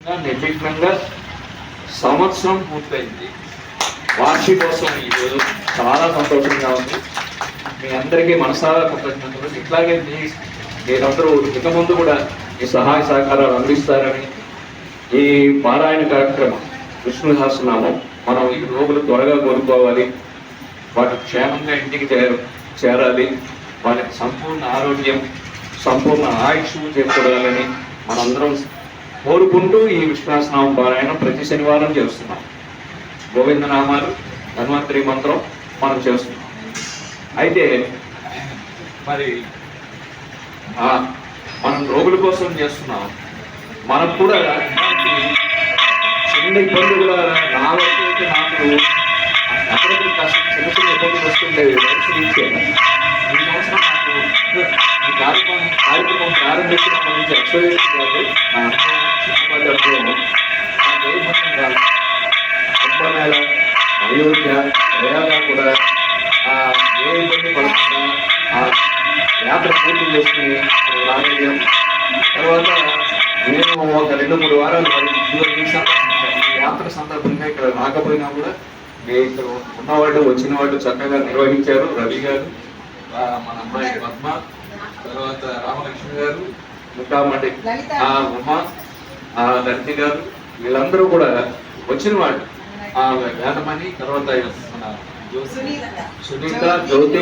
నిర్విఘ్నంగా సంవత్సరం పూర్తయింది. వార్షికోత్సవం ఈరోజు చాలా సంతోషంగా ఉంది. మీ అందరికీ మనసారా కృతజ్ఞతలు. ఇట్లాగే మీరందరూ ఇక ముందు కూడా ఈ సహాయ సహకారాలు అందిస్తారని, ఈ పారాయణ కార్యక్రమం విష్ణు సహస్రనామం మనం ఈ రోగులు త్వరగా కోరుకోవాలి, వాటి క్షేమంగా ఇంటికి చేరాలి, వాళ్ళకి సంపూర్ణ ఆరోగ్యం సంపూర్ణ ఆయుష్ చేకూడాలని మనందరం కోరుకుంటూ ఈ విశ్వాసనామం పారాయణం ప్రతి శనివారం చేస్తున్నాం. గోవిందనామాలు ధన్వంతరి మంత్రం మనం చేస్తున్నాం. అయితే మరి మనం రోగుల కోసం చేస్తున్నాం. మనకు కూడా చిన్న ఇబ్బంది కూడా రావచ్చు. నాకు అప్పుడప్పుడు చిన్న చిన్న ఇబ్బందులు వస్తుండేవి. ఈ సంవత్సరం నాకు ఈ కార్యక్రమం ప్రారంభించినప్పటి నుంచి ఎక్సర్సైజ్ కాదు, నా అనుభవం నా జయభద్రం కాదు, కుంభమేళ, అయోధ్య, ప్రయాగా కూడా ఏ ఇబ్బంది పడకుండా యాత్ర పూర్తి చేసుకుని రాగలిగాం. తర్వాత నేను ఒక 2-3 వారాలు ఈ యాత్ర సందర్భంగా ఇక్కడ రాకపోయినా కూడా ఇక్కడ ఉన్నవాళ్ళు వచ్చిన వాళ్ళు చక్కగా నిర్వహించారు. రవి గారు, మన అమ్మాయి పద్మ, తర్వాత రామలక్ష్మి గారు, ముఖామణి ఉమా, లలిత గారు, వీళ్ళందరూ కూడా వచ్చిన వాళ్ళు. వేదమణి, తర్వాత మన సునీత, జ్యోతి,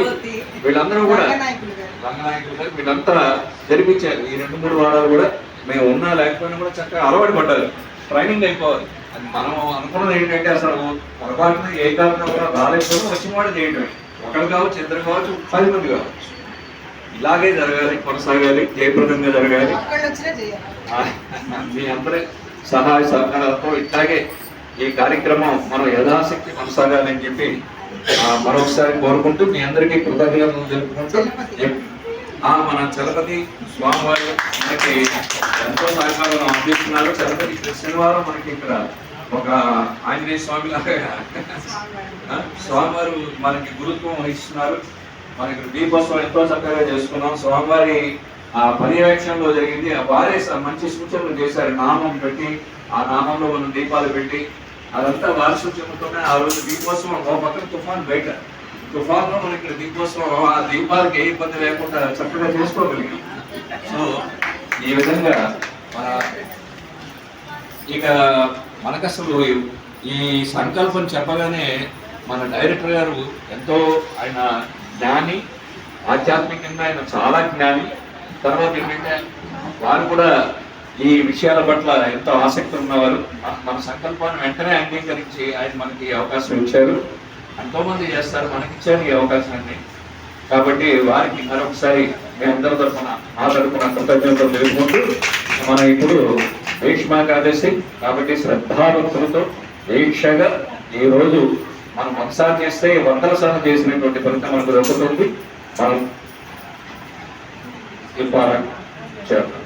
వీళ్ళందరూ కూడా రంగనాయకులు గారు, వీళ్ళంతా జరిపించారు. ఈ 2-3 వారాలు కూడా మేము ఉన్నా లేకపోయినా కూడా చక్కగా అలవాటు పడ్డారు. ట్రైనింగ్ అయిపోవాలి. అది మనం అనుకున్నది ఏంటంటే అసలు పొరపాటున ఏ కారణం కూడా రాలేకపోయినా వచ్చిన వాడు చేయటమే. ఒకరు కావచ్చు, ఇద్దరు కావచ్చు, 10 మంది కావచ్చు. ఇలాగే జరగాలి, కొనసాగాలి, జయప్రదంగా జరగాలి. మీ అందరి సహాయ సహకారాలతో ఇట్లాగే ఈ కార్యక్రమం మనం యథాశక్తి కొనసాగాలని చెప్పి మరొకసారి కోరుకుంటూ మీ అందరికీ కృతజ్ఞతలు తెలుపుకుంటూ మన చలపతి స్వామివారు మనకి ఎంతో సహకారం అందిస్తున్నారు. చలపతి శనివారం మనకి ఇక్కడ ఒక ఆంజనేయ స్వామి లాగా స్వామివారు మనకి గురుత్వం వహిస్తున్నారు. మనకి దీపోత్సవం ఎంతో చక్కగా చేసుకున్నాం. స్వామివారి పర్యవేక్షణలో జరిగింది. వారే మంచి సూచనలు చేశారు. నామం పెట్టి ఆ నామంలో మనం దీపాలు పెట్టి అదంతా వారి సూచనతోనే ఆ రోజు దీపోత్సవం. ఒక పక్కన తుఫాన్, బయట తుఫాన్లో మనం ఇక్కడ దీపోత్సవం ఆ దీపాలకు ఏ ఇబ్బంది లేకుండా చక్కగా చేసుకోగలిగాం. సో ఈ విధంగా ఇక మనకు అసలు ఈ సంకల్పం చెప్పగానే మన డైరెక్టర్ గారు ఎంతో ఆయన జ్ఞాని, ఆధ్యాత్మికంగా ఆయన చాలా జ్ఞాని. తర్వాత ఏంటంటే వారు కూడా ఈ విషయాల పట్ల ఎంతో ఆసక్తి ఉన్నవారు. మన సంకల్పాన్ని వెంటనే అంగీకరించి ఆయన మనకి అవకాశం ఇచ్చారు. ఎంతోమంది చేస్తారు, మనకిచ్చారు ఈ అవకాశాన్ని. కాబట్టి వారికి మరొకసారి మేమందరి తరఫున ఆ తరఫున కృతజ్ఞతలు తెలుపుకుంటూ మనం ఇప్పుడు భీష్మాకాదశి కాబట్టి శ్రద్ధాభక్తులతో దీక్షగా ఈరోజు మనం ఒకసారి చేస్తే 100 సార్లు చేసినటువంటి ఫలితం మనకు దొరుకుతుంది. మనం ఈ పారాయణ చేద్దాం.